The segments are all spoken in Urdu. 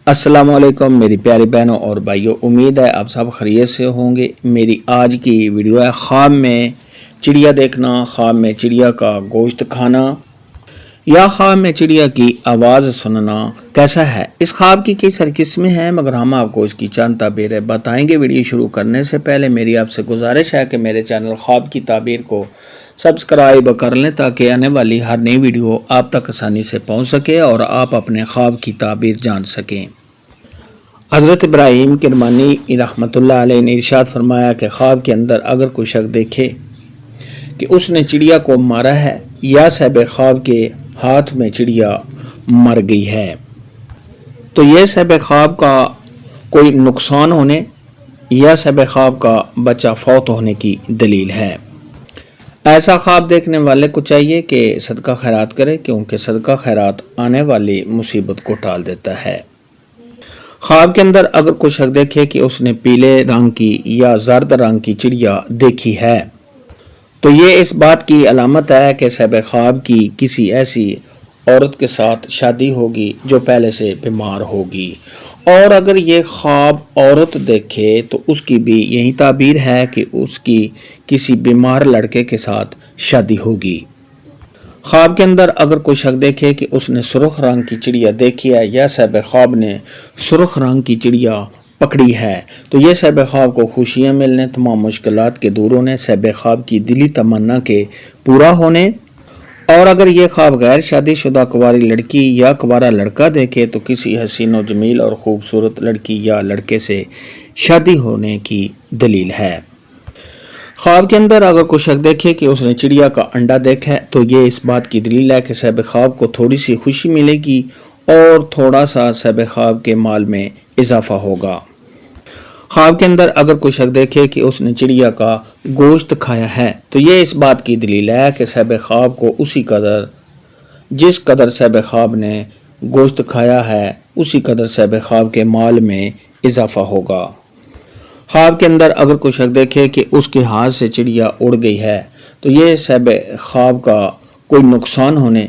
السلام علیکم میری پیاری بہنوں اور بھائیوں، امید ہے آپ سب خیریت سے ہوں گے۔ میری آج کی ویڈیو ہے خواب میں چڑیا دیکھنا، خواب میں چڑیا کا گوشت کھانا یا خواب میں چڑیا کی آواز سننا کیسا ہے۔ اس خواب کی کئی ساری قسمیں ہیں مگر ہم آپ کو اس کی چند تعبیریں بتائیں گے۔ ویڈیو شروع کرنے سے پہلے میری آپ سے گزارش ہے کہ میرے چینل خواب کی تعبیر کو سبسکرائب کر لیں تاکہ آنے والی ہر نئی ویڈیو آپ تک آسانی سے پہنچ سکے اور آپ اپنے خواب کی تعبیر جان سکیں۔ حضرت ابراہیم کرمانی رحمۃ اللہ علیہ نے ارشاد فرمایا کہ خواب کے اندر اگر کوئی شخص دیکھے کہ اس نے چڑیا کو مارا ہے یا صاحب خواب کے ہاتھ میں چڑیا مر گئی ہے تو یہ صاحب خواب کا کوئی نقصان ہونے یا صاحب خواب کا بچہ فوت ہونے کی دلیل ہے۔ ایسا خواب دیکھنے والے کو چاہیے کہ صدقہ خیرات کرے، کیونکہ صدقہ خیرات آنے والی مصیبت کو ٹال دیتا ہے۔ خواب کے اندر اگر کوئی شخص دیکھے کہ اس نے پیلے رنگ کی یا زرد رنگ کی چڑیا دیکھی ہے تو یہ اس بات کی علامت ہے کہ صاحب خواب کی کسی ایسی عورت کے ساتھ شادی ہوگی جو پہلے سے بیمار ہوگی، اور اگر یہ خواب عورت دیکھے تو اس کی بھی یہی تعبیر ہے کہ اس کی کسی بیمار لڑکے کے ساتھ شادی ہوگی۔ خواب کے اندر اگر کوئی شخص دیکھے کہ اس نے سرخ رنگ کی چڑیا دیکھی ہے یا صاحب خواب نے سرخ رنگ کی چڑیا پکڑی ہے تو یہ صاحب خواب کو خوشیاں ملنے، تمام مشکلات کے دور ہونے، صاحب خواب کی دلی تمنا کے پورا ہونے، اور اگر یہ خواب غیر شادی شدہ کنواری لڑکی یا کنوارا لڑکا دیکھے تو کسی حسین و جمیل اور خوبصورت لڑکی یا لڑکے سے شادی ہونے کی دلیل ہے۔ خواب کے اندر اگر کوئی شخص دیکھے کہ اس نے چڑیا کا انڈا دیکھا ہے تو یہ اس بات کی دلیل ہے کہ صاحب خواب کو تھوڑی سی خوشی ملے گی اور تھوڑا سا صاحب خواب کے مال میں اضافہ ہوگا۔ خواب کے اندر اگر کوئی شخص دیکھے کہ اس نے چڑیا کا گوشت کھایا ہے تو یہ اس بات کی دلیل ہے کہ صاحب خواب کو جس قدر صاحب خواب نے گوشت کھایا ہے اسی قدر صاحب خواب کے مال میں اضافہ ہوگا۔ خواب کے اندر اگر کوئی شخص دیکھے کہ اس کے ہاتھ سے چڑیا اڑ گئی ہے تو یہ صاحب خواب کا کوئی نقصان ہونے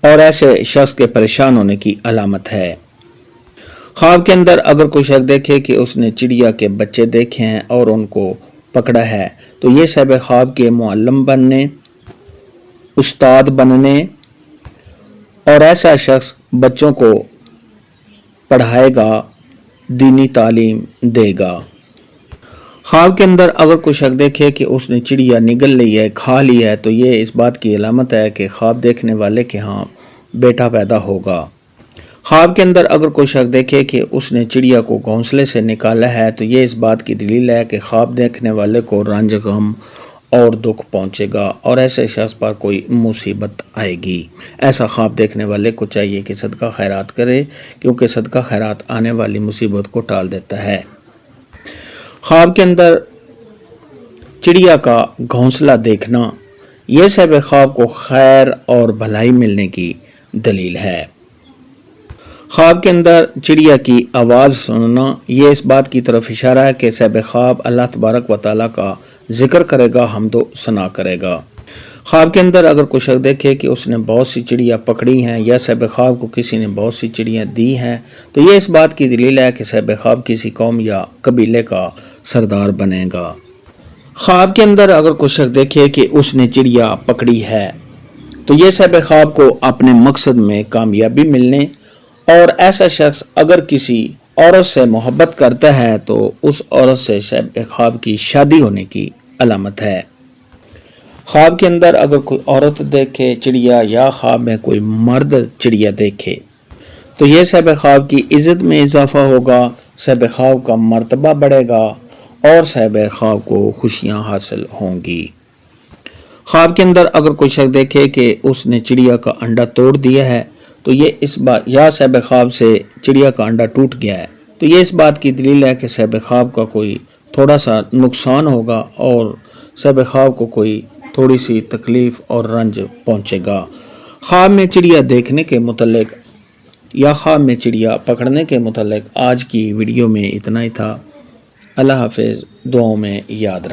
اور ایسے شخص کے پریشان ہونے کی علامت ہے۔ خواب کے اندر اگر کوئی شخص دیکھے کہ اس نے چڑیا کے بچے دیکھے ہیں اور ان کو پکڑا ہے تو یہ صاحب خواب کے معلم بننے، استاد بننے اور ایسا شخص بچوں کو پڑھائے گا، دینی تعلیم دے گا۔ خواب کے اندر اگر کوئی شخص دیکھے کہ اس نے چڑیا نگل لی ہے، کھا لی ہے تو یہ اس بات کی علامت ہے کہ خواب دیکھنے والے کے ہاں بیٹا پیدا ہوگا۔ خواب کے اندر اگر کوئی شخص دیکھے کہ اس نے چڑیا کو گھونسلے سے نکالا ہے تو یہ اس بات کی دلیل ہے کہ خواب دیکھنے والے کو رنج، غم اور دکھ پہنچے گا اور ایسے شخص پر کوئی مصیبت آئے گی۔ ایسا خواب دیکھنے والے کو چاہیے کہ صدقہ خیرات کرے، کیونکہ صدقہ خیرات آنے والی مصیبت کو ٹال دیتا ہے۔ خواب کے اندر چڑیا کا گھونسلہ دیکھنا یہ صاحب خواب کو خیر اور بھلائی ملنے کی دلیل ہے۔ خواب کے اندر چڑیا کی آواز سننا یہ اس بات کی طرف اشارہ ہے کہ صاحب خواب اللہ تبارک و تعالیٰ کا ذکر کرے گا، حمد و ثنا کرے گا۔ خواب کے اندر اگر کوئی شخص دیکھے کہ اس نے بہت سی چڑیا پکڑی ہیں یا صاحب خواب کو کسی نے بہت سی چڑیاں دی ہیں تو یہ اس بات کی دلیل ہے کہ صاحب خواب کسی قوم یا قبیلے کا سردار بنے گا۔ خواب کے اندر اگر کوئی شخص دیکھے کہ اس نے چڑیا پکڑی ہے تو یہ صاحب خواب کو اپنے مقصد میں کامیابی ملنے اور ایسا شخص اگر کسی عورت سے محبت کرتا ہے تو اس عورت سے صاحب خواب کی شادی ہونے کی علامت ہے۔ خواب کے اندر اگر کوئی عورت دیکھے چڑیا یا خواب میں کوئی مرد چڑیا دیکھے تو یہ صاحب خواب کی عزت میں اضافہ ہوگا، صاحب خواب کا مرتبہ بڑھے گا اور صاحب خواب کو خوشیاں حاصل ہوں گی۔ خواب کے اندر اگر کوئی شخص دیکھے کہ اس نے چڑیا کا انڈا توڑ دیا ہے تو یہ اس بات یا صاحب خواب سے چڑیا کا انڈا ٹوٹ گیا ہے تو یہ اس بات کی دلیل ہے کہ صاحب خواب کا کوئی تھوڑا سا نقصان ہوگا اور صاحب خواب کو کوئی تھوڑی سی تکلیف اور رنج پہنچے گا۔ خواب میں چڑیا دیکھنے کے متعلق یا خواب میں چڑیا پکڑنے کے متعلق آج کی ویڈیو میں اتنا ہی تھا۔ اللہ حافظ، دعاؤں میں یاد رکھیں۔